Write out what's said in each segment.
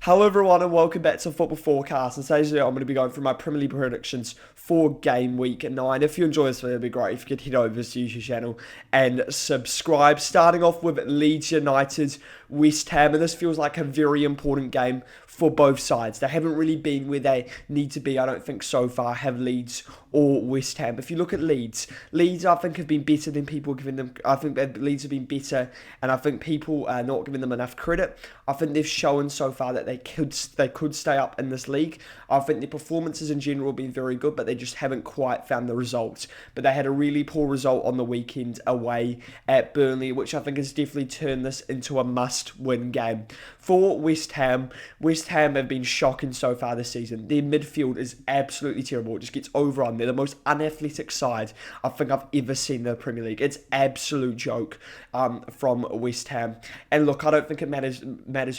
Hello everyone and welcome back to Football Forecast. And today's video I'm going to be going through my Premier League predictions for Game Week 9. If you enjoy this video, it'd be great if you could head over to the YouTube channel and subscribe. Starting off with Leeds United, West Ham, and this feels like a very important game for both sides. They haven't really been where they need to be, I don't think, so far, have Leeds or West Ham. If you look at Leeds I think have been better than people are giving them. I think that Leeds have been better, and I think people are not giving them enough credit. I think they've shown so far that they could stay up in this league. I think their performances in general have been very good, but they just haven't quite found the results. But they had a really poor result on the weekend away at Burnley, which I think has definitely turned this into a must-win game. For West Ham have been shocking so far this season. Their midfield is absolutely terrible. It just gets overrun. They're the most unathletic side I think I've ever seen in the Premier League. It's absolute joke from West Ham. And look, I don't think it matters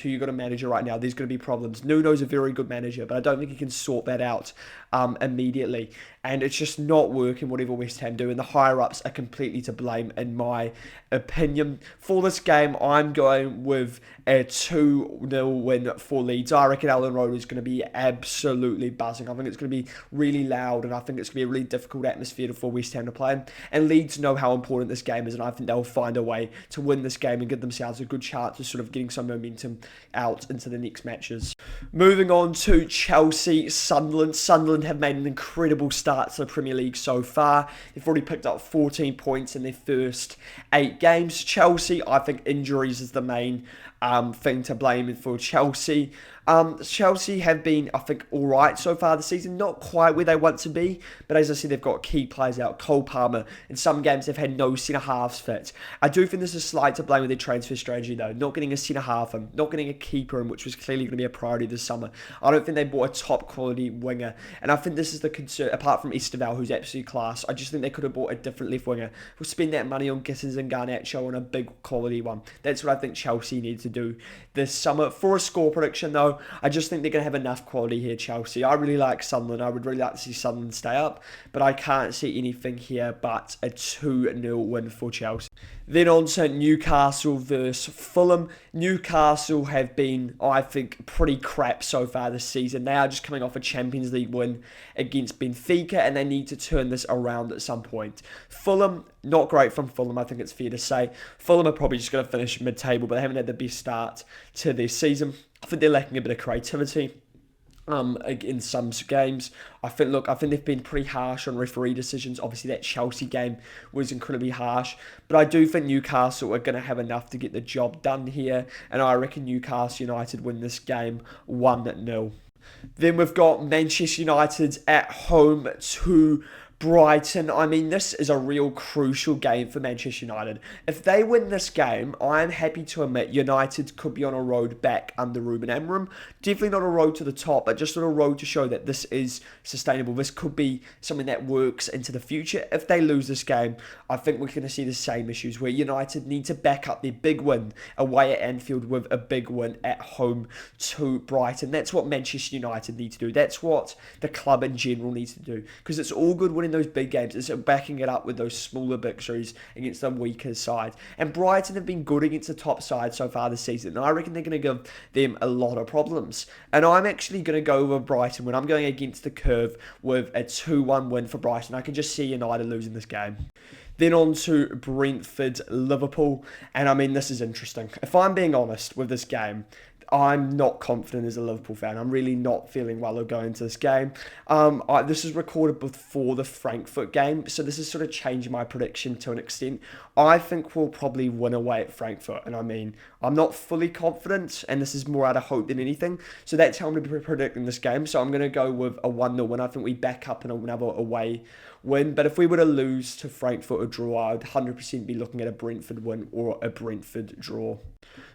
who you're going to manage right now. There's going to be problems. Nuno's a very good manager, but I don't think he can sort that out immediately. And it's just not working, whatever West Ham do. And the higher-ups are completely to blame, in my opinion. For this game, I'm going with a 2-0 win for Leeds. I reckon Ellen Road is going to be absolutely buzzing. I think it's going to be really loud, and I think it's going to be a really difficult atmosphere for West Ham to play in. And Leeds know how important this game is, and I think they'll find a way to win this game and give themselves a good chance of sort of getting some momentum out into the next matches. Moving on to Chelsea, Sunderland. Sunderland have made an incredible start to the Premier League so far. They've already picked up 14 points in their first 8 games. Chelsea, I think injuries is the main thing to blame for Chelsea. Chelsea have been, I think, alright so far this season. Not quite where they want to be, but as I said, they've got key players out. Cole Palmer. In some games, they've had no centre-halves fit. I do think there's a slight to blame with their transfer strategy, though. Not getting a centre-half in, not getting a keeper in, which was clearly going to be a priority this summer. I don't think they bought a top-quality winger, and I think this is the concern, apart from Esteval, who's absolutely class. I just think they could have bought a different left winger. We'll spend that money on Gittins and Garnacho on a big quality one. That's what I think Chelsea need to do this summer. For a score prediction, though, I just think they're going to have enough quality here, Chelsea. I really like Sunderland. I would really like to see Sunderland stay up, but I can't see anything here but a 2-0 win for Chelsea. Then on to Newcastle versus Fulham. Newcastle have been, I think, pretty crap so far this season. They are just coming off a Champions League win against Benfica, and they need to turn this around at some point. Fulham, not great from Fulham, I think it's fair to say. Fulham are probably just going to finish mid-table, but they haven't had the best start to their season. I think they're lacking a bit of creativity in some games. I think they've been pretty harsh on referee decisions. Obviously, that Chelsea game was incredibly harsh, but I do think Newcastle are going to have enough to get the job done here, and I reckon Newcastle United win this game 1-0. Then we've got Manchester United at home to Brighton. I mean, this is a real crucial game for Manchester United. If they win this game, I'm happy to admit United could be on a road back under Ruben Amorim. Definitely not a road to the top, but just on a road to show that this is sustainable. This could be something that works into the future. If they lose this game, I think we're going to see the same issues where United need to back up their big win away at Anfield with a big win at home to Brighton. That's what Manchester United need to do. That's what the club in general needs to do, because it's all good winning those big games. It's backing it up with those smaller victories against the weaker side. And Brighton have been good against the top side so far this season, and I reckon they're going to give them a lot of problems. And I'm actually going to go with Brighton when I'm going against the curve with a 2-1 win for Brighton. I can just see United losing this game. Then on to Brentford, Liverpool. And I mean, this is interesting. If I'm being honest with this game, I'm not confident as a Liverpool fan. I'm really not feeling well of going to this game. This is recorded before the Frankfurt game, so this is sort of changing my prediction to an extent. I think we'll probably win away at Frankfurt, and I mean, I'm not fully confident, and this is more out of hope than anything. So that's how I'm going to be predicting this game. So I'm going to go with a 1-0 win. I think we back up in another away win. But if we were to lose to Frankfurt or draw, I would 100% be looking at a Brentford win or a Brentford draw.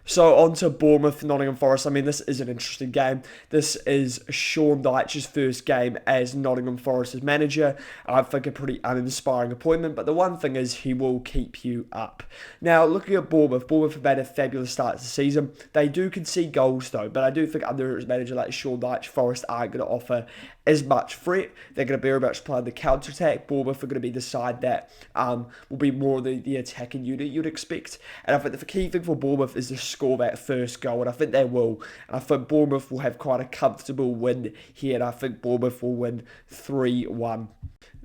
So on to Bournemouth, Nottingham Forest. I mean, this is an interesting game. This is Sean Dyche's first game as Nottingham Forest's manager. I think a pretty uninspiring appointment, but the one thing is he will keep you up. Now, looking at Bournemouth have had a fabulous start to the season. They do concede goals though, but I do think under a manager like Sean Dyche, Forest aren't going to offer as much threat. They're going to be very much playing the counter-attack. Bournemouth are going to be the side that will be more the attacking unit you'd expect. And I think the key thing for Bournemouth is to score that first goal, and I think they will. And I think Bournemouth will have quite a comfortable win here, and I think Bournemouth will win 3-1.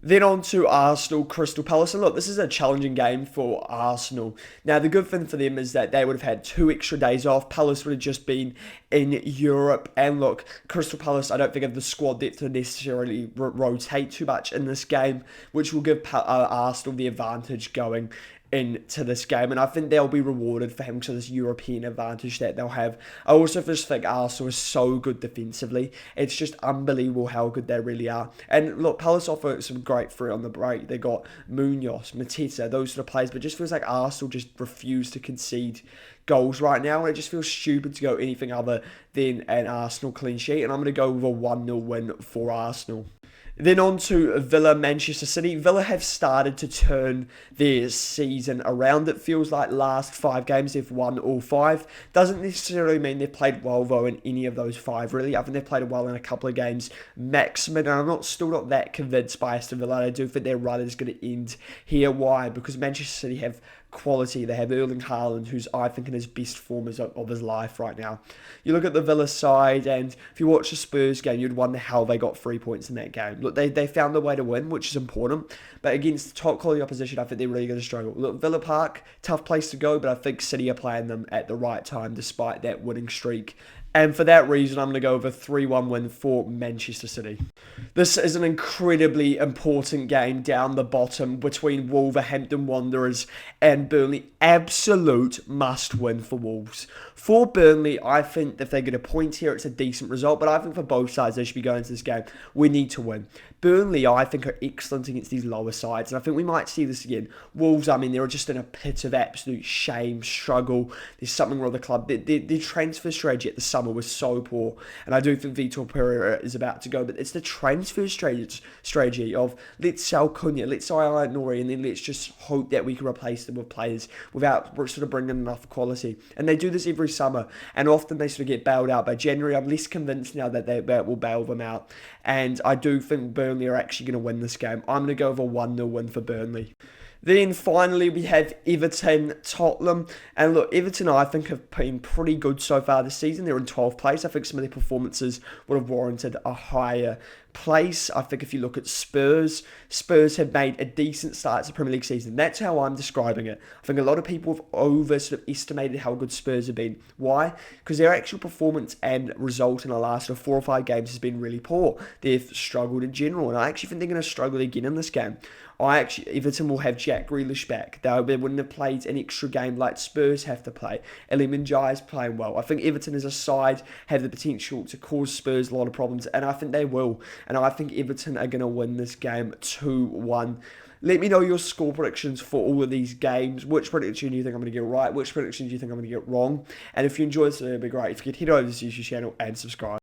Then on to Arsenal, Crystal Palace. And look, this is a challenging game for Arsenal. Now, the good thing for them is that they would have had 2 extra days off. Palace would have just been in Europe. And look, Crystal Palace, I don't think have the squad depth to necessarily rotate too much in this game, which will give Arsenal the advantage going into this game, and I think they'll be rewarded for having this European advantage that they'll have. I also just think Arsenal is so good defensively. It's just unbelievable how good they really are. And look, Palace offer some great threat on the break. They got Munoz, Mateta, those sort of players, but it just feels like Arsenal just refuse to concede goals right now, and it just feels stupid to go anything other than an Arsenal clean sheet, and I'm going to go with a 1-0 win for Arsenal. Then on to Villa, Manchester City. Villa have started to turn their season around. It feels like last 5 games they've won all 5. Doesn't necessarily mean they've played well though in any of those 5 really. I think they've played well in a couple of games maximum, and I'm still not that convinced by Aston Villa. I do think their run is going to end here. Why? Because Manchester City have quality. They have Erling Haaland, who's I think in his best form of his life right now. You look at the Villa side, and if you watch the Spurs game, you'd wonder how they got 3 points in that game. Look, they found a way to win, which is important, but against top quality opposition, I think they're really going to struggle. Look, Villa Park, tough place to go, but I think City are playing them at the right time despite that winning streak. And for that reason, I'm going to go with a 3-1 win for Manchester City. This is an incredibly important game down the bottom between Wolverhampton Wanderers and Burnley. Absolute must win for Wolves. For Burnley, I think if they get a point here, it's a decent result. But I think for both sides, they should be going into this game. We need to win. Burnley, I think, are excellent against these lower sides. And I think we might see this again. Wolves, I mean, they're just in a pit of absolute shame, struggle. There's something wrong with the club. Their transfer strategy at the summer was so poor. And I do think Vitor Pereira is about to go. But it's the transfer strategy of let's sell Cunha, let's sell Nori, and then let's just hope that we can replace them with players without sort of bringing enough quality. And they do this every summer. And often they sort of get bailed out by January. I'm less convinced now that they will bail them out. And I do think Burnley are actually going to win this game. I'm going to go with a 1-0 win for Burnley. Then finally we have Everton, Tottenham. And look, Everton I think have been pretty good so far this season. They're in 12th place. I think some of their performances would have warranted a higher place. I think if you look at Spurs have made a decent start to the Premier League season. That's how I'm describing it. I think a lot of people have sort of estimated how good Spurs have been. Why? Because their actual performance and result in the last 4 or 5 games has been really poor. They've struggled in general, and I actually think they're going to struggle again in this game. Everton will have Jack Grealish back. They wouldn't have played an extra game like Spurs have to play. Iliman Ndiaye is playing well. I think Everton as a side have the potential to cause Spurs a lot of problems, and I think they will. And I think Everton are going to win this game 2-1. Let me know your score predictions for all of these games. Which prediction do you think I'm going to get right? Which prediction do you think I'm going to get wrong? And if you enjoyed this, it would be great if you could head over to the YouTube channel and subscribe.